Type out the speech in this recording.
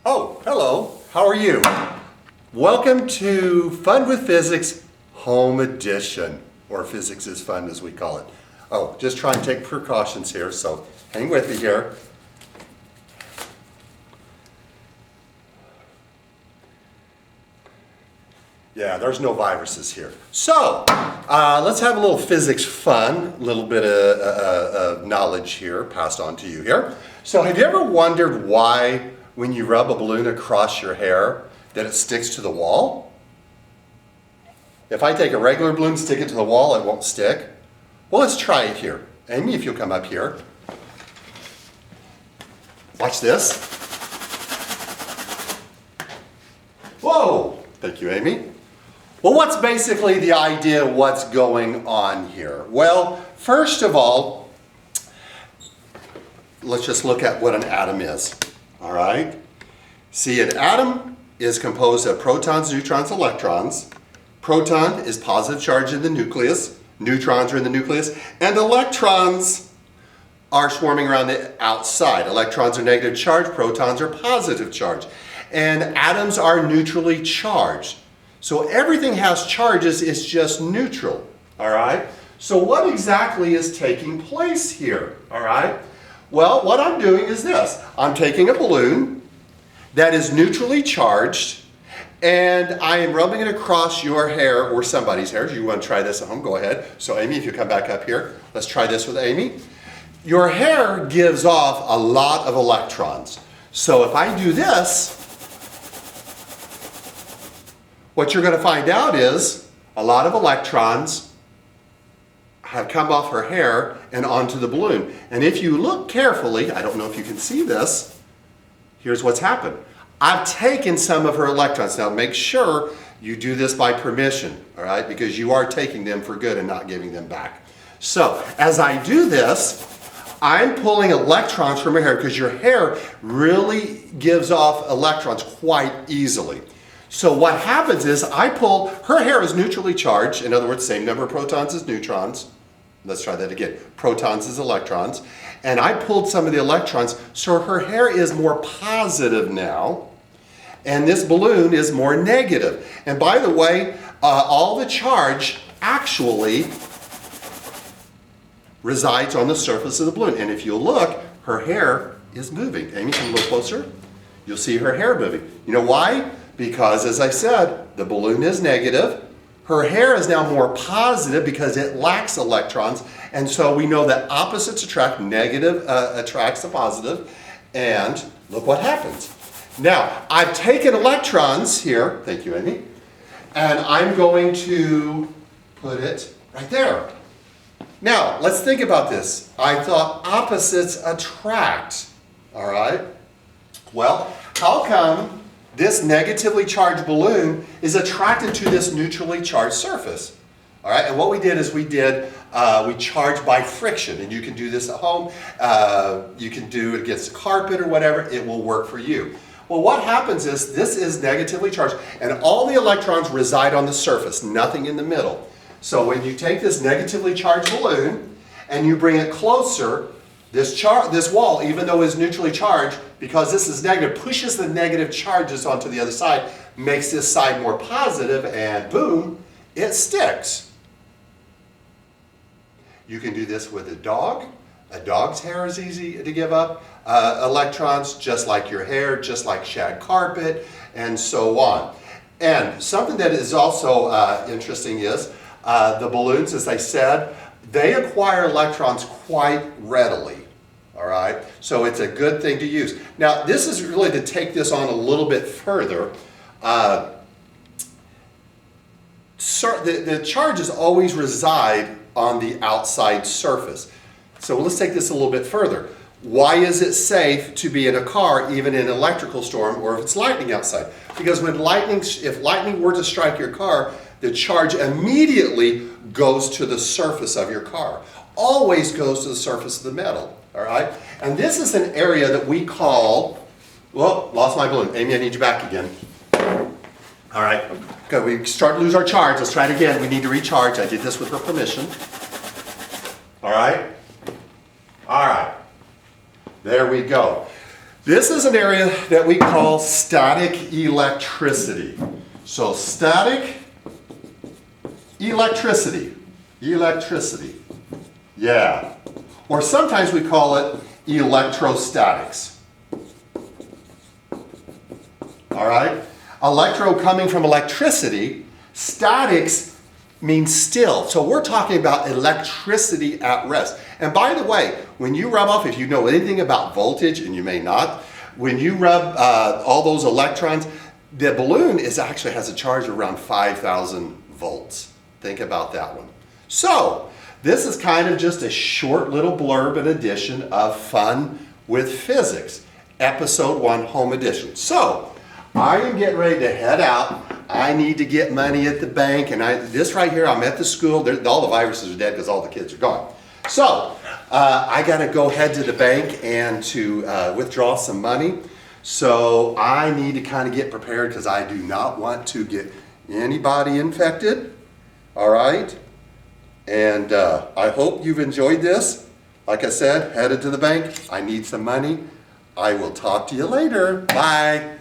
Oh, hello. How are you? Welcome to Fun with Fizzix Home Edition, or Fizzix is Fun as we call it. Oh, just try and take precautions here, so hang with me here. Yeah, there's no viruses here. So, let's have a little physics fun, a little bit of knowledge here passed on to you here. So have you ever wondered why when you rub a balloon across your hair that it sticks to the wall? If I take a regular balloon, stick it to the wall, it won't stick. Well, let's try it here. Amy, if you'll come up here. Watch this. Whoa! Thank you, Amy. Well, what's basically the idea of what's going on here? Well, first of all, let's just look at what an atom is. All right? See, an atom is composed of protons, neutrons, electrons. Proton is positive charge in the nucleus. Neutrons are in the nucleus. And electrons are swarming around the outside. Electrons are negative charge. Protons are positive charge. And atoms are neutrally charged. So everything has charges, it's just neutral, all right? So what exactly is taking place here, all right? Well, what I'm doing is this. I'm taking a balloon that is neutrally charged, and I am rubbing it across your hair or somebody's hair. You want to try this at home? Go ahead. So Amy, if you come back up here, let's try this with Amy. Your hair gives off a lot of electrons. So if I do this, what you're going to find out is a lot of electrons have come off her hair and onto the balloon. And if you look carefully, I don't know if you can see this, here's what's happened. I've taken some of her electrons. Now make sure you do this by permission, all right? Because you are taking them for good and not giving them back. So as I do this, I'm pulling electrons from her hair because your hair really gives off electrons quite easily. So what happens is I pull, her hair is neutrally charged, in other words, same number of protons as neutrons. Let's try that again. Protons as electrons. And I pulled some of the electrons, so her hair is more positive now, and this balloon is more negative. And by the way, all the charge actually resides on the surface of the balloon. And if you look, her hair is moving. Amy, come a little closer. You'll see her hair moving. You know why? Because, as I said, the balloon is negative. Her hair is now more positive because it lacks electrons. And so we know that opposites attract. Negative attracts the positive. And look what happens. Now, I've taken electrons here. Thank you, Amy. And I'm going to put it right there. Now, let's think about this. I thought opposites attract. All right? Well, how come this negatively charged balloon is attracted to this neutrally charged surface? All right, and what we did is we charged by friction, and you can do this at home. You can do it against a carpet or whatever. It will work for you. Well, what happens is this is negatively charged, and all the electrons reside on the surface, nothing in the middle. So when you take this negatively charged balloon and you bring it closer, this wall, even though it's neutrally charged, because this is negative, pushes the negative charges onto the other side, makes this side more positive, and boom, it sticks. You can do this with a dog. A dog's hair is easy to give up electrons, just like your hair, just like shag carpet, and so on. And something that is also interesting is the balloons, as I said, they acquire electrons quite readily, all right? So it's a good thing to use. Now, this is really to take this on a little bit further. The charges always reside on the outside surface. So let's take this a little bit further. Why is it safe to be in a car, even in an electrical storm, or if it's lightning outside? Because if lightning were to strike your car, the charge immediately goes to the surface of your car. Always goes to the surface of the metal, all right? And this is an area that we call, well, lost my balloon. Amy, I need you back again. All right, good, we start to lose our charge. Let's try it again. We need to recharge. I did this with her permission. All right? All right, there we go. This is an area that we call static electricity. So static electricity. Yeah. Or sometimes we call it electrostatics. All right? Electro coming from electricity. Statics means still. So we're talking about electricity at rest. And by the way, when you rub off, if you know anything about voltage, and you may not, when you rub all those electrons, the balloon actually has a charge of around 5,000 volts. Think about that one. So this is kind of just a short little blurb and edition of Fun with Fizzix, Episode 1 Home Edition. So I am getting ready to head out. I need to get money at the bank, and this right here, I'm at the school. All the viruses are dead because all the kids are gone. So I got to go head to the bank and to withdraw some money. So I need to kind of get prepared because I do not want to get anybody infected. All right? And I hope you've enjoyed this. Like I said, headed to the bank. I need some money. I will talk to you later. Bye.